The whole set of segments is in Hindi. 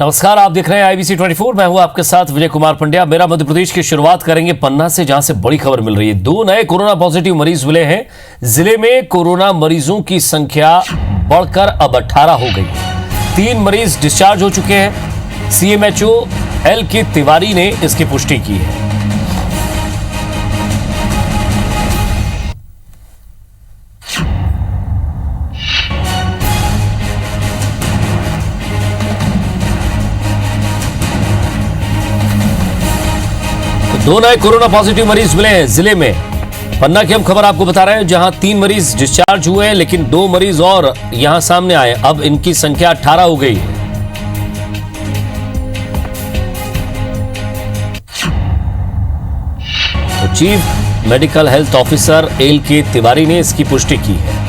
नमस्कार, आप देख रहे हैं IBC 24। मैं हूं आपके साथ विजय कुमार पंड्या। मेरा मध्य प्रदेश की शुरुआत करेंगे पन्ना से, जहां से बड़ी खबर मिल रही है। 2 नए कोरोना पॉजिटिव मरीज मिले हैं। जिले में कोरोना मरीजों की संख्या बढ़कर अब 18 हो गई। 3 मरीज डिस्चार्ज हो चुके हैं। CMHO LK तिवारी ने इसकी पुष्टि की है। दो नए कोरोना पॉजिटिव मरीज मिले हैं जिले में। पन्ना की हम खबर आपको बता रहे हैं, जहां 3 मरीज डिस्चार्ज हुए हैं, लेकिन 2 मरीज और यहां सामने आए। अब इनकी संख्या 18 हो गई है। तो chief medical health officer LK Tiwari ने इसकी पुष्टि की है।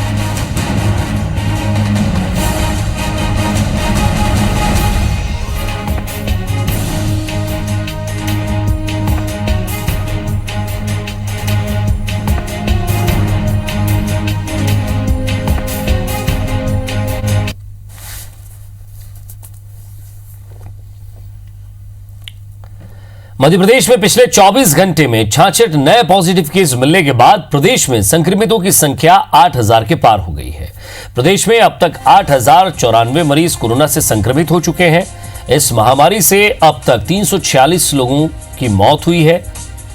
मध्य प्रदेश में पिछले 24 घंटे में 66 नए पॉजिटिव केस मिलने के बाद प्रदेश में संक्रमितों की संख्या 8000 के पार हो गई है। प्रदेश में अब तक 8094 मरीज कोरोना से संक्रमित हो चुके हैं। इस महामारी से अब तक 346 लोगों की मौत हुई है,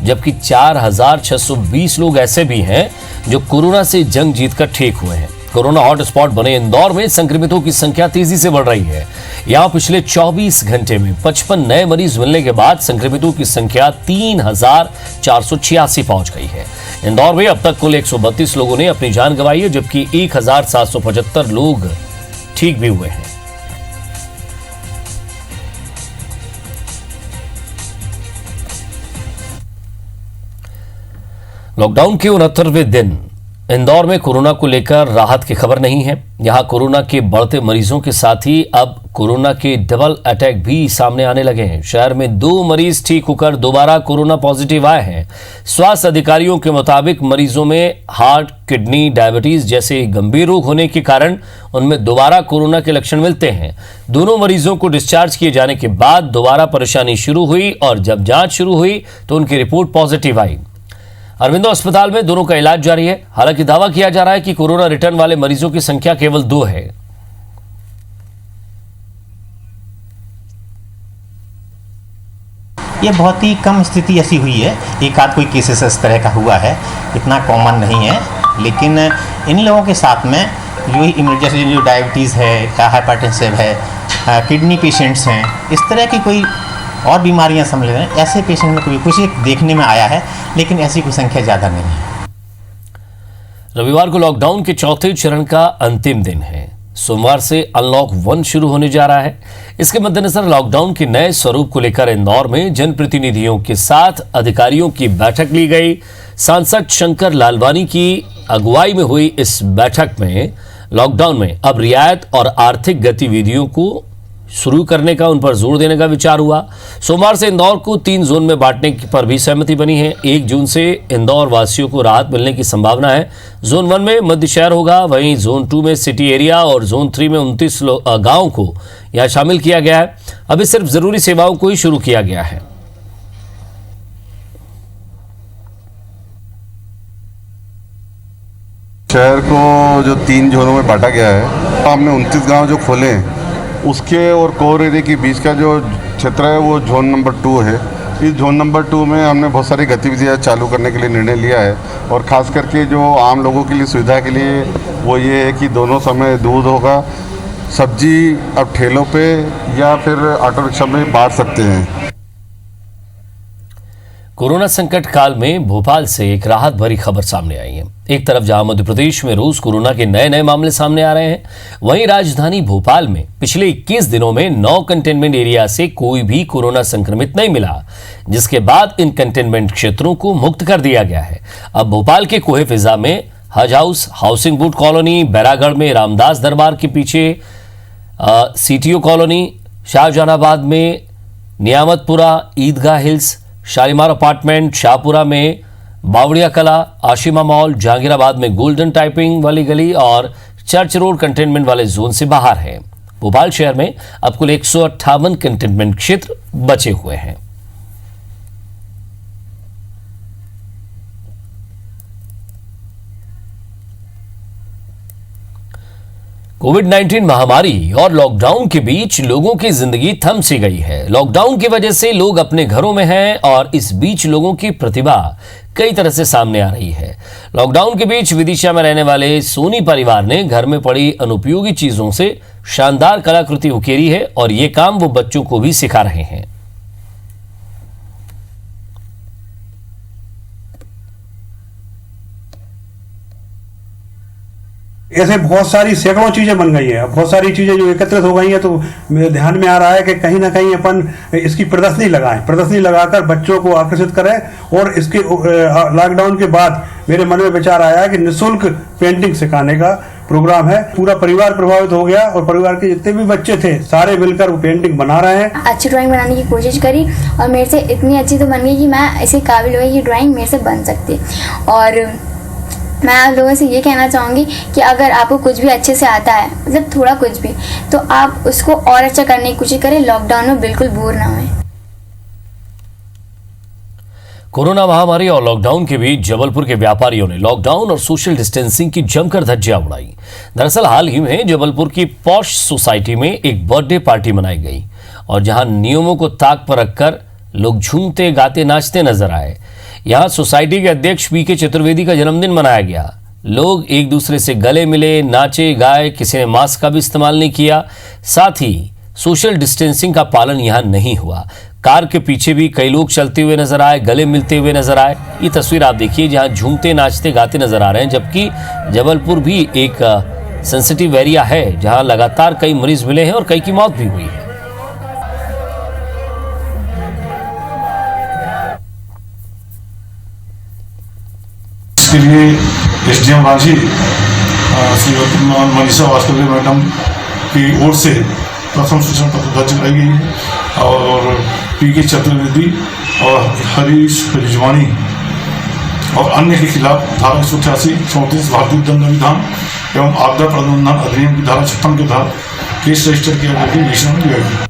जबकि 4620 लोग ऐसे भी हैं जो कोरोना से जंग जीतकर ठीक हुए हैं। कोरोना हॉटस्पॉट बने इंदौर में संक्रमितों की संख्या तेजी से बढ़ रही है। यहां पिछले 24 घंटे में 55 नए मरीज मिलने के बाद संक्रमितों की संख्या 3486 पहुंच गई है। इंदौर में अब तक कुल 132 लोगों ने अपनी जान गंवाई है, जबकि 1775 लोग ठीक भी हुए हैं। लॉकडाउन के 69वें दिन इंदौर में कोरोना को लेकर राहत की खबर नहीं है। यहां कोरोना के बढ़ते मरीजों के साथ ही अब कोरोना के डबल अटैक भी सामने आने लगे हैं। शहर में 2 मरीज ठीक होकर दोबारा कोरोना पॉजिटिव आए हैं। स्वास्थ्य अधिकारियों के मुताबिक मरीजों में हार्ट, किडनी, डायबिटीज जैसे गंभीर रोग होने के कारण उनमें दोबारा कोरोना के लक्षण मिलते हैं। दोनों मरीजों को डिस्चार्ज किए जाने के बाद दोबारा परेशानी शुरू हुई और जब जांच शुरू हुई तो उनकी रिपोर्ट पॉजिटिव आई। अरविंदो अस्पताल में दोनों का इलाज जारी है। हालांकि दावा किया जा रहा है कि कोरोना रिटर्न वाले मरीजों की संख्या केवल 2 है। ये बहुत ही कम स्थिति ऐसी हुई है, एक आध कोई केसेस इस तरह का हुआ है, इतना कॉमन नहीं है। लेकिन इन लोगों के साथ में जैसे जो डायबिटीज़ है, हाइपरटेंसिव है, किडनी पेशेंट्स हैं, इस तरह की कोई और बीमारियां समझ रहे हैं, ऐसे पेशेंट में कुछ देखने में आया है, लेकिन ऐसी कोई संख्या ज़्यादा नहीं है। रविवार को लॉकडाउन के 4थे चरण का अंतिम दिन है। सोमवार से अनलॉक 1 शुरू होने जा रहा है। इसके मद्देनजर लॉकडाउन के नए स्वरूप को लेकर इंदौर में जनप्रतिनिधियों के साथ अधिकारियों की बैठक ली गई। सांसद शंकर लालवानी की अगुवाई में हुई इस बैठक में लॉकडाउन में अब रियायत और आर्थिक गतिविधियों को शुरू करने का, उन पर जोर देने का विचार हुआ। सोमवार से इंदौर को 3 जोन में बांटने पर भी सहमति बनी है। 1 जून से इंदौर वासियों को राहत मिलने की संभावना है। जोन 1 में मध्य शहर होगा, वहीं जोन 2 में सिटी एरिया और जोन 3 में 29 गाँव को यहाँ शामिल किया गया है। अभी सिर्फ जरूरी सेवाओं को ही शुरू किया गया है। शहर को जो 3 जोनों में बांटा गया है, हमने 29 गांव जो खोले हैं, उसके और कोर एरिया के बीच का जो क्षेत्र है वो जोन नंबर 2 है। इस जोन नंबर 2 में हमने बहुत सारी गतिविधियां चालू करने के लिए निर्णय लिया है, और ख़ास करके जो आम लोगों के लिए सुविधा के लिए वो ये है कि दोनों समय दूध होगा। सब्जी अब ठेलों पे या फिर ऑटो रिक्शा में बांट सकते हैं। कोरोना संकट काल में भोपाल से एक राहत भरी खबर सामने आई है। एक तरफ जहां मध्य प्रदेश में रोज कोरोना के नए मामले सामने आ रहे हैं, वहीं राजधानी भोपाल में पिछले 21 दिनों में 9 कंटेनमेंट एरिया से कोई भी कोरोना संक्रमित नहीं मिला, जिसके बाद इन कंटेनमेंट क्षेत्रों को मुक्त कर दिया गया है। अब भोपाल के कोहे फिजा में हज house, housing board colony, Bairagarh में रामदास दरबार के पीछे CTO कॉलोनी, शाहजहानाबाद में नियामतपुरा, ईदगाह हिल्स, शालीमार अपार्टमेंट, शाहपुरा में बावड़िया कला, आशिमा मॉल, जहांगीराबाद में गोल्डन टाइपिंग वाली गली और चर्च रोड कंटेनमेंट वाले जोन से बाहर है। भोपाल शहर में अब कुल 158 कंटेनमेंट क्षेत्र बचे हुए हैं। कोविड-19 महामारी और लॉकडाउन के बीच लोगों की जिंदगी थम सी गई है। लॉकडाउन की वजह से लोग अपने घरों में हैं और इस बीच लोगों की प्रतिभा कई तरह से सामने आ रही है। लॉकडाउन के बीच विदिशा में रहने वाले सोनी परिवार ने घर में पड़ी अनुपयोगी चीजों से शानदार कलाकृति उकेरी है और ये काम वो बच्चों को भी सिखा रहे हैं। ऐसे बहुत सारी सैकड़ों चीजें बन गई हैं, बहुत सारी चीजें जो एकत्रित हो गई हैं, तो मेरे ध्यान में आ रहा है कि कहीं ना कहीं अपन इसकी प्रदर्शनी लगाएं, प्रदर्शनी लगाकर बच्चों को आकर्षित करें। और इसके लॉकडाउन के बाद मेरे मन में विचार आया कि निःशुल्क पेंटिंग सिखाने का प्रोग्राम है। पूरा परिवार प्रभावित हो गया और परिवार के जितने भी बच्चे थे सारे मिलकर वो पेंटिंग बना रहे हैं। अच्छी ड्राइंग बनाने की कोशिश करी और मेरे से इतनी अच्छी तो बन गई कि मैं ऐसे काबिल हुई कि ड्राइंग मेरे से बन सकती। और मैं आप लोगों से ये कहना चाहूँगी कि अगर आपको कुछ भी अच्छे से आता है, मतलब थोड़ा कुछ भी, तो आप उसको और अच्छा करने की कोशिश करें। लॉकडाउन में बिल्कुल बोर ना हों। कोरोना महामारी और लॉकडाउन के बीच जबलपुर के व्यापारियों ने लॉकडाउन और सोशल डिस्टेंसिंग की जमकर धज्जियां उड़ाई। दरअसल हाल ही में जबलपुर की पॉश सोसाइटी में एक बर्थडे पार्टी मनाई गई और जहां नियमों को ताक पर रखकर लोग झूमते गाते नाचते नजर आए। यहां सोसाइटी के अध्यक्ष पीके चतुर्वेदी का जन्मदिन मनाया गया। लोग एक दूसरे से गले मिले, नाचे गाए, किसी ने मास्क का भी इस्तेमाल नहीं किया। साथ ही सोशल डिस्टेंसिंग का पालन यहां नहीं हुआ। कार के पीछे भी कई लोग चलते हुए नजर आए, गले मिलते हुए नजर आए। ये तस्वीर आप देखिए जहां झूमते नाचते गाते नजर आ रहे हैं, जबकि जबलपुर भी एक सेंसिटिव एरिया है जहां लगातार कई मरीज मिले हैं और कई की मौत भी हुई है। इसके लिए एसडीएम रांची श्रीमती मनीषा वास्तव्य मैडम की ओर से प्रथम सूचना पत्र दर्ज कराई गई है और पीके चतुर्वेदी और हरीश रिजवानी और अन्य के खिलाफ धारा 188, 34 भारतीय दंड संविधान एवं आपदा प्रबंधन अधिनियम की धारा 56 के तहत केस रजिस्टर किया गया है। निरीक्षण में लिया गया।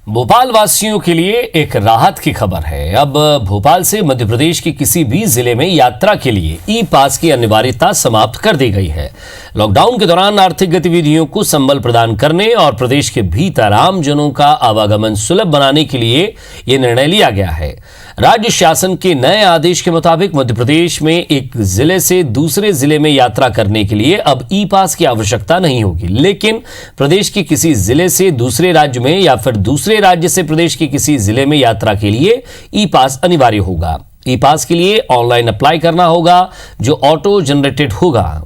भोपाल वासियों के लिए एक राहत की खबर है। अब भोपाल से मध्य प्रदेश के किसी भी जिले में यात्रा के लिए ई पास की अनिवार्यता समाप्त कर दी गई है। लॉकडाउन के दौरान आर्थिक गतिविधियों को संबल प्रदान करने और प्रदेश के भीतर आमजनों का आवागमन सुलभ बनाने के लिए यह निर्णय लिया गया है। राज्य शासन के नए आदेश के मुताबिक मध्य प्रदेश में एक जिले से दूसरे जिले में यात्रा करने के लिए अब ई पास की आवश्यकता नहीं होगी, लेकिन प्रदेश के किसी जिले से दूसरे राज्य में या फिर दूसरे राज्य से प्रदेश के किसी जिले में यात्रा के लिए ई पास अनिवार्य होगा। ई पास के लिए ऑनलाइन अप्लाई करना होगा जो ऑटो जनरेटेड होगा।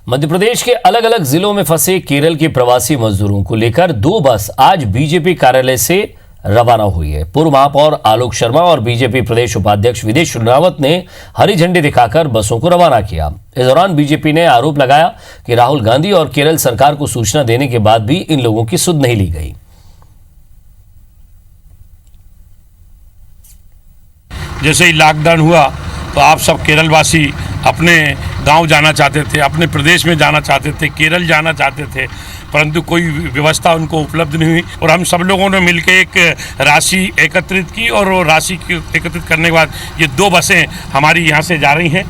मध्य प्रदेश के अलग अलग जिलों में फंसे केरल के प्रवासी मजदूरों को लेकर 2 बस आज बीजेपी कार्यालय से रवाना हुई है। पूर्व महापौर आलोक शर्मा और बीजेपी प्रदेश उपाध्यक्ष विदेश शेखावत ने हरी झंडी दिखाकर बसों को रवाना किया। इस दौरान बीजेपी ने आरोप लगाया कि राहुल गांधी और केरल सरकार को सूचना देने के बाद भी इन लोगों की सुध नहीं ली गई। जैसे ही लॉकडाउन हुआ तो आप सब केरल वासी अपने गांव जाना चाहते थे, अपने प्रदेश में जाना चाहते थे, केरल जाना चाहते थे, परंतु कोई व्यवस्था उनको उपलब्ध नहीं हुई और हम सब लोगों ने मिलकर एक राशि एकत्रित की और वो राशि एकत्रित करने के बाद ये 2 बसें हमारी यहाँ से जा रही हैं।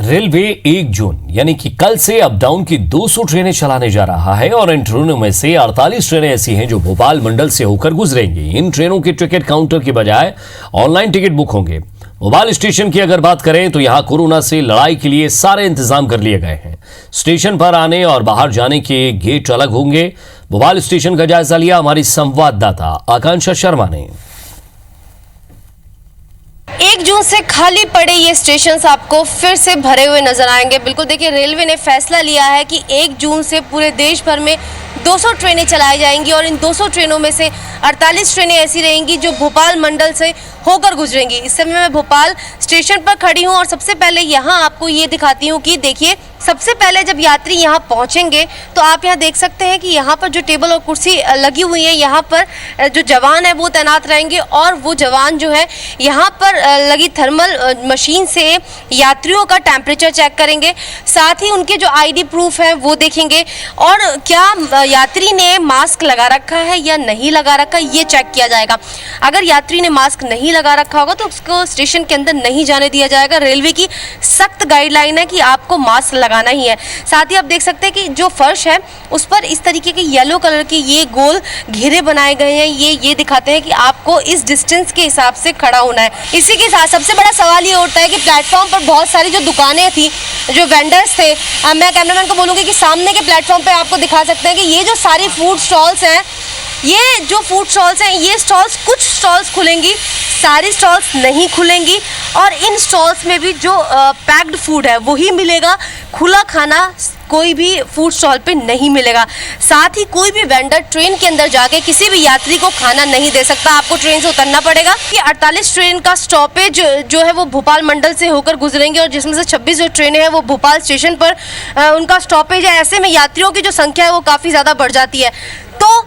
रेलवे 1 जून यानी कि कल से अप डाउन की 200 ट्रेनें चलाने जा रहा है और इन ट्रेनों में से 48 ट्रेनें ऐसी हैं जो भोपाल मंडल से होकर गुजरेंगी। इन ट्रेनों के टिकट काउंटर के बजाय ऑनलाइन टिकट बुक होंगे। भोपाल स्टेशन की अगर बात करें तो यहां कोरोना से लड़ाई के लिए सारे इंतजाम कर लिए गए हैं। स्टेशन पर आने और बाहर जाने के गेट अलग होंगे। भोपाल स्टेशन का जायजा लिया हमारी संवाददाता आकांक्षा शर्मा ने। 1 जून से खाली पड़े ये स्टेशन आपको फिर से भरे हुए नजर आएंगे। बिल्कुल देखिए, रेलवे ने फैसला लिया है कि 1 जून से पूरे देश भर में 200 ट्रेनें चलाई जाएंगी और इन 200 ट्रेनों में से 48 ट्रेनें ऐसी रहेंगी जो भोपाल मंडल से होकर गुजरेंगी। इस समय मैं भोपाल स्टेशन पर खड़ी हूँ और सबसे पहले यहाँ आपको ये दिखाती हूँ कि देखिए, सबसे पहले जब यात्री यहाँ पहुँचेंगे तो आप यहाँ देख सकते हैं कि यहाँ पर जो टेबल और कुर्सी लगी हुई है, यहाँ पर जो जवान है वो तैनात रहेंगे और वो जवान जो है यहाँ पर लगी थर्मल मशीन से यात्रियों का टेम्परेचर चेक करेंगे, साथ ही उनके जो आईडी प्रूफ है वो देखेंगे और क्या यात्री ने मास्क लगा रखा है या नहीं लगा रखा ये चेक किया जाएगा। अगर यात्री ने मास्क नहीं लगा रखा होगा तो उसको स्टेशन के अंदर नहीं जाने दिया जाएगा। रेलवे की सख्त गाइडलाइन है कि आपको मास्क लगाना ही है। साथ ही आप देख सकते हैं कि जो फर्श है उस पर इस तरीके के येलो कलर के ये गोल घेरे बनाए गए हैं, ये दिखाते हैं कि आपको इस डिस्टेंस के हिसाब से खड़ा होना है। इसी के साथ सबसे बड़ा सवाल ये उठता है कि प्लेटफॉर्म पर बहुत सारी जो दुकानें थी, जो वेंडर्स थे, मैं कैमरामैन को बोलूँगी कि सामने के प्लेटफॉर्म पे आपको दिखा सकते हैं कि ये जो सारी फूड स्टॉल्स हैं, ये जो फूड स्टॉल्स हैं, ये स्टॉल्स कुछ स्टॉल्स खुलेंगी, सारी स्टॉल्स नहीं खुलेंगी और इन स्टॉल्स में भी जो पैक्ड फूड है वही मिलेगा। खुला खाना कोई भी फूड स्टॉल पे नहीं मिलेगा। साथ ही कोई भी वेंडर ट्रेन के अंदर जाके किसी भी यात्री को खाना नहीं दे सकता, आपको ट्रेन से उतरना पड़ेगा। कि 48 ट्रेन का स्टॉपेज जो है वो भोपाल मंडल से होकर गुजरेंगे और जिसमें से 26 जो ट्रेनें हैं वो भोपाल स्टेशन पर उनका स्टॉपेज है। ऐसे में यात्रियों की जो संख्या है वो काफ़ी ज़्यादा बढ़ जाती है। तो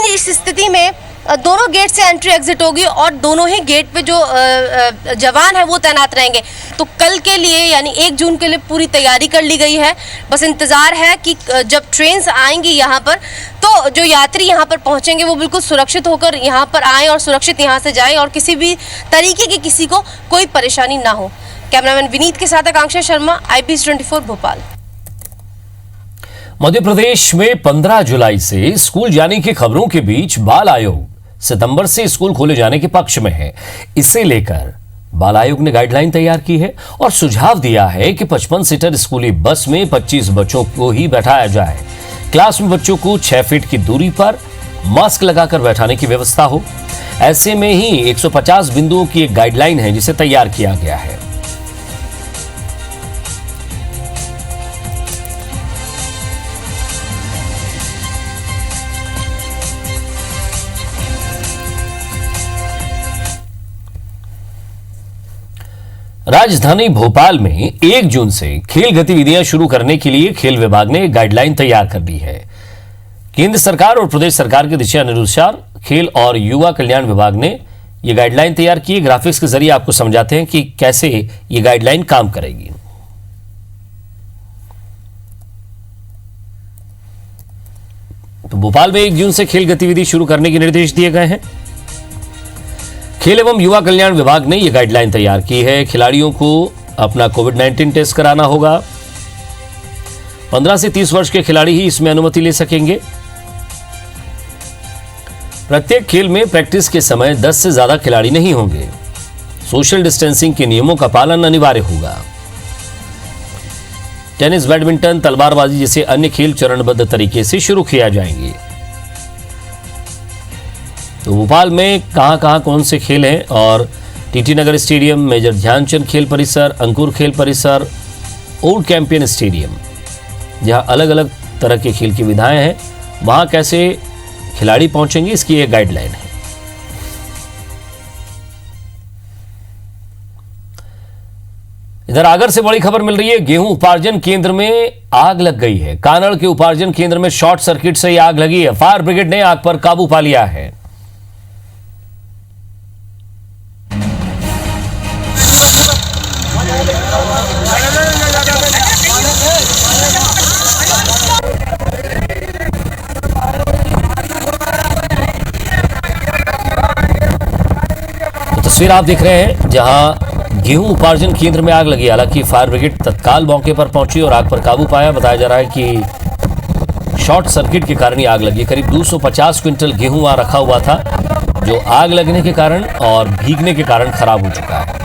इस स्थिति में दोनों गेट से एंट्री एग्जिट होगी और दोनों ही गेट पे जो जवान है वो तैनात रहेंगे। तो कल के लिए यानी 1 जून के लिए पूरी तैयारी कर ली गई है। बस इंतज़ार है कि जब ट्रेन आएंगी यहाँ पर तो जो यात्री यहाँ पर पहुँचेंगे वो बिल्कुल सुरक्षित होकर यहाँ पर आएँ और सुरक्षित यहाँ से जाएँ और किसी भी तरीके की किसी को कोई परेशानी ना हो। कैमरामैन विनीत के साथ आकांक्षा शर्मा, IBC 24 भोपाल। मध्य प्रदेश में 15 जुलाई से स्कूल जाने की खबरों के बीच बाल आयोग सितंबर से स्कूल खोले जाने के पक्ष में है। इसे लेकर बाल आयोग ने गाइडलाइन तैयार की है और सुझाव दिया है कि 55 सीटर स्कूली बस में 25 बच्चों को ही बैठाया जाए। क्लास में बच्चों को 6 फीट की दूरी पर मास्क लगाकर बैठाने की व्यवस्था हो। ऐसे में ही 150 बिंदुओं की एक गाइडलाइन है जिसे तैयार किया गया है। राजधानी भोपाल में 1 जून से खेल गतिविधियां शुरू करने के लिए खेल विभाग ने गाइडलाइन तैयार कर दी है। केंद्र सरकार और प्रदेश सरकार के दिशा अनुसार खेल और युवा कल्याण विभाग ने यह गाइडलाइन तैयार की है। ग्राफिक्स के जरिए आपको समझाते हैं कि कैसे ये गाइडलाइन काम करेगी। तो भोपाल में 1 जून से खेल गतिविधि शुरू करने के निर्देश दिए गए हैं। खेल एवं युवा कल्याण विभाग ने यह गाइडलाइन तैयार की है। खिलाड़ियों को अपना कोविड-19 टेस्ट कराना होगा। 15 से 30 वर्ष के खिलाड़ी ही इसमें अनुमति ले सकेंगे। प्रत्येक खेल में प्रैक्टिस के समय 10 से ज्यादा खिलाड़ी नहीं होंगे। सोशल डिस्टेंसिंग के नियमों का पालन अनिवार्य होगा। टेनिस, बैडमिंटन, तलवारबाजी जैसे अन्य खेल चरणबद्ध तरीके से शुरू किया जाएंगे। तो भोपाल में कहां कौन से खेल हैं और टीटी नगर स्टेडियम, मेजर ध्यानचंद खेल परिसर, अंकुर खेल परिसर, ओल्ड कैंपियन स्टेडियम, जहां अलग अलग तरह के खेल की विधाएं हैं, वहां कैसे खिलाड़ी पहुंचेंगे इसकी एक गाइडलाइन है। इधर आगर से बड़ी खबर मिल रही है। गेहूं उपार्जन केंद्र में आग लग गई है। कानड़ के उपार्जन केंद्र में शॉर्ट सर्किट से यह आग लगी है। फायर ब्रिगेड ने आग पर काबू पा लिया है। तस्वीर आप देख रहे हैं जहां गेहूं उपार्जन केंद्र में आग लगी। हालांकि फायर ब्रिगेड तत्काल मौके पर पहुंची और आग पर काबू पाया। बताया जा रहा है कि शॉर्ट सर्किट के कारण ही आग लगी। करीब 250 क्विंटल गेहूं वहां रखा हुआ था जो आग लगने के कारण और भीगने के कारण खराब हो चुका है।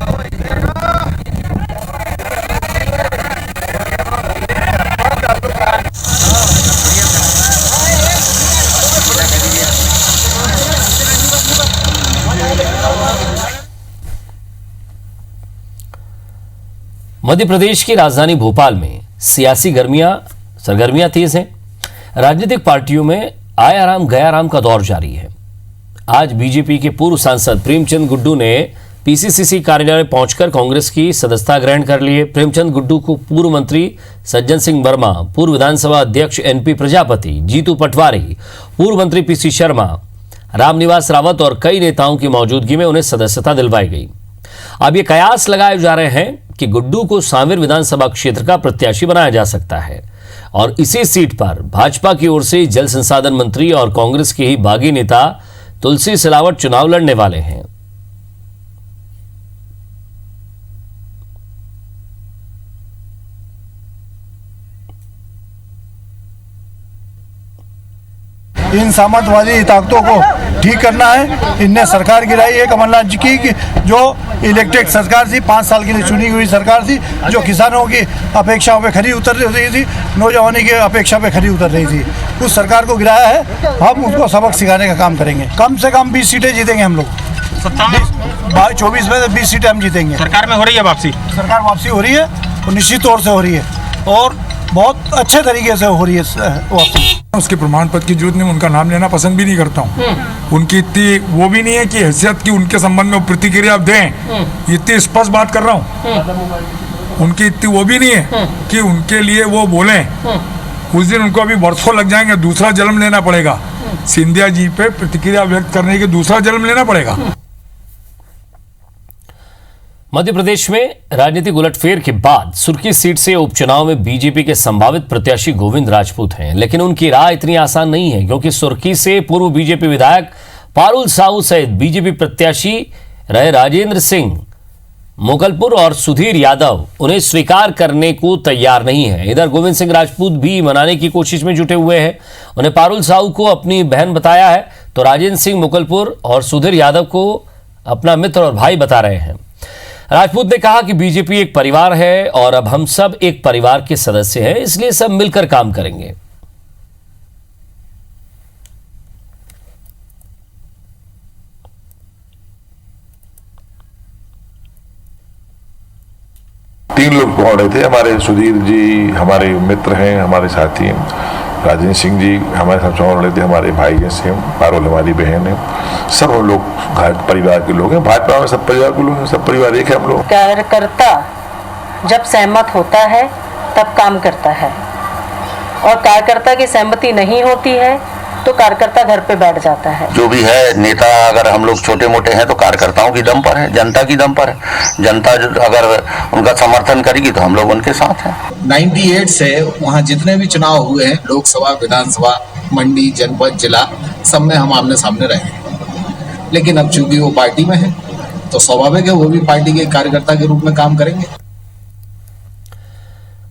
मध्य प्रदेश की राजधानी भोपाल में सियासी सरगर्मियां तेज हैं। राजनीतिक पार्टियों में आया राम गया राम का दौर जारी है। आज बीजेपी के पूर्व सांसद प्रेमचंद गुड्डू ने पीसीसीसी कार्यालय पहुंचकर कांग्रेस की सदस्यता ग्रहण कर लिए। प्रेमचंद गुड्डू को पूर्व मंत्री सज्जन सिंह वर्मा, पूर्व विधानसभा अध्यक्ष एनपी प्रजापति, जीतू पटवारी, पूर्व मंत्री पीसी शर्मा, रामनिवास रावत और कई नेताओं की मौजूदगी में उन्हें सदस्यता दिलवाई गई। अब ये कयास लगाए जा रहे हैं कि गुड्डू को सांवेर विधानसभा क्षेत्र का प्रत्याशी बनाया जा सकता है और इसी सीट पर भाजपा की ओर से जल संसाधन मंत्री और कांग्रेस के ही बागी नेता तुलसी सिलावट चुनाव लड़ने वाले हैं। इन सामंतवादी ताकतों को ठीक करना है। इनने सरकार गिराई है कमलनाथ जी की, जो इलेक्टेड सरकार थी, 5 साल के लिए चुनी हुई सरकार थी, जो किसानों की अपेक्षाओं पे खरी उतर रही थी, नौजवानों की अपेक्षा पे खरी उतर रही थी। उस सरकार को गिराया है, हम उसको सबक सिखाने का काम करेंगे। कम से कम 20 सीटें जीतेंगे हम लोग। 24 में 20 सीटें हम जीतेंगे। सरकार में हो रही है वापसी? सरकार वापसी हो रही है और निश्चित तौर से हो रही है और बहुत अच्छे तरीके से हो रही है वापसी। उसके प्रमाण पत्र की जरूरत नहीं, उनका नाम लेना पसंद भी नहीं करता हूँ। उनकी इतनी वो भी नहीं है कि हैसियत की उनके संबंध में प्रतिक्रिया दें, इतनी स्पष्ट बात कर रहा हूँ। उनकी इतनी वो भी नहीं है कि उनके लिए वो बोलें। उस दिन उनको अभी वर्षों लग जाएंगे, दूसरा जन्म लेना पड़ेगा। सिंधिया जी पे प्रतिक्रिया व्यक्त करने के दूसरा जन्म लेना पड़ेगा। मध्य प्रदेश में राजनीतिक उलटफेर के बाद सुर्खी सीट से उपचुनाव में बीजेपी के संभावित प्रत्याशी गोविंद राजपूत हैं, लेकिन उनकी राह इतनी आसान नहीं है क्योंकि सुर्खी से पूर्व बीजेपी विधायक पारुल साहू सहित बीजेपी प्रत्याशी रहे राजेंद्र सिंह मुगलपुर और सुधीर यादव उन्हें स्वीकार करने को तैयार नहीं है। इधर गोविंद सिंह राजपूत भी मनाने की कोशिश में जुटे हुए हैं। उन्हें पारुल साहू को अपनी बहन बताया है तो राजेंद्र सिंह मुगलपुर और सुधीर यादव को अपना मित्र और भाई बता रहे हैं। राजपूत ने कहा कि बीजेपी एक परिवार है और अब हम सब एक परिवार के सदस्य हैं, इसलिए सब मिलकर काम करेंगे। तीन लोग पहुंच रहे थे, हमारे सुधीर जी हमारे मित्र हैं, हमारे साथी हैं, राजेंद्र सिंह जी हमारे साथ चुनाव लड़े थे, हमारे भाई जैसे हैं, पारुल हमारी बहन है, सब हम लोग घर परिवार के लोग हैं। भाजपा में सब परिवार के लोग हैं, सब परिवार एक है हम लोग। कार्यकर्ता जब सहमत होता है तब काम करता है और कार्यकर्ता की सहमति नहीं होती है तो कार्यकर्ता घर पे बैठ जाता है। जो भी है नेता, अगर हम लोग छोटे मोटे हैं तो कार्यकर्ताओं की दम पर है, जनता की दम पर है। जनता अगर उनका समर्थन करेगी तो हम लोग उनके साथ हैं। 98 से वहाँ जितने भी चुनाव हुए हैं, लोकसभा, विधानसभा, मंडी, जनपद, जिला, सब में हम आमने सामने रहे। लेकिन अब चूंकि वो पार्टी में है तो स्वाभाविक है वो भी पार्टी के कार्यकर्ता के रूप में काम करेंगे।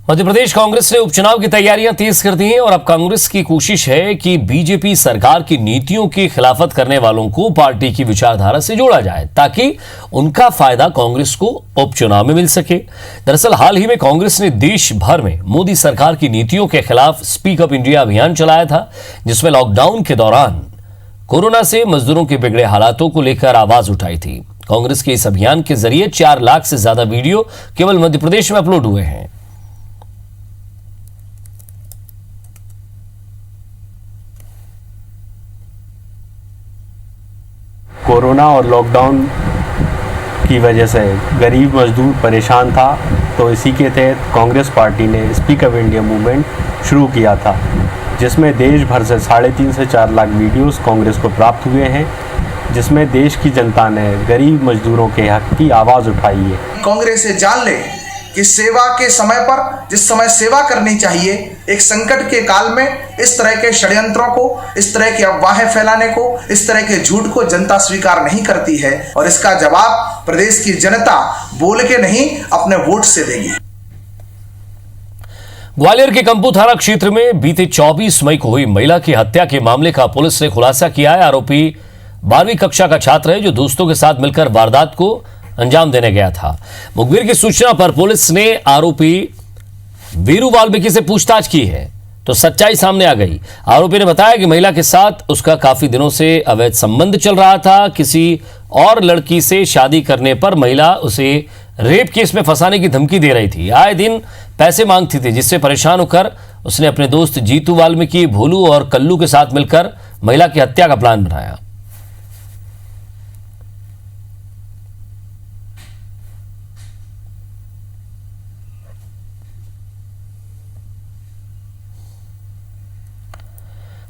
मध्य प्रदेश कांग्रेस ने उपचुनाव की तैयारियां तेज कर दी हैं और अब कांग्रेस की कोशिश है कि बीजेपी सरकार की नीतियों की खिलाफत करने वालों को पार्टी की विचारधारा से जोड़ा जाए ताकि उनका फायदा कांग्रेस को उपचुनाव में मिल सके। दरअसल हाल ही में कांग्रेस ने देश भर में मोदी सरकार की नीतियों के खिलाफ स्पीक अप इंडिया अभियान चलाया था, जिसमें लॉकडाउन के दौरान कोरोना से मजदूरों के बिगड़े हालातों को लेकर आवाज उठाई थी। कांग्रेस के इस अभियान के जरिए 4 लाख से ज्यादा वीडियो केवल मध्य प्रदेश में अपलोड हुए हैं। कोरोना और लॉकडाउन की वजह से गरीब मजदूर परेशान था, तो इसी के तहत कांग्रेस पार्टी ने स्पीक अप इंडिया मूवमेंट शुरू किया था, जिसमें देश भर से 3.5 से 4 लाख वीडियोस कांग्रेस को प्राप्त हुए हैं, जिसमें देश की जनता ने गरीब मजदूरों के हक की आवाज़ उठाई है। कांग्रेस ये जान ले कि सेवा के समय पर जिस समय सेवा करनी चाहिए, एक संकट के काल में इस तरह के षड्यंत्रों को, इस तरह की अफवाहें फैलाने को, इस तरह के झूठ को जनता स्वीकार नहीं करती है और इसका जवाब प्रदेश की जनता बोल के नहीं अपने वोट से देगी। ग्वालियर के कंपू थाना क्षेत्र में बीते 24 मई को हुई महिला की हत्या के मामले का पुलिस ने खुलासा किया है। आरोपी 12वीं कक्षा का छात्र है जो दोस्तों के साथ मिलकर वारदात को अंजाम देने गया था। मुखबिर की सूचना पर पुलिस ने आरोपी वीरू वाल्मीकि से पूछताछ की है तो सच्चाई सामने आ गई। आरोपी ने बताया कि महिला के साथ उसका काफी दिनों से अवैध संबंध चल रहा था। किसी और लड़की से शादी करने पर महिला उसे रेप केस में फंसाने की धमकी दे रही थी। आए दिन पैसे मांगती थी, जिससे परेशान होकर उसने अपने दोस्त जीतू वाल्मीकि, भोलू और कल्लू के साथ मिलकर महिला की हत्या का प्लान बनाया।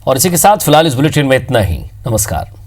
और इसी के साथ फिलहाल इस बुलेटिन में इतना ही। नमस्कार।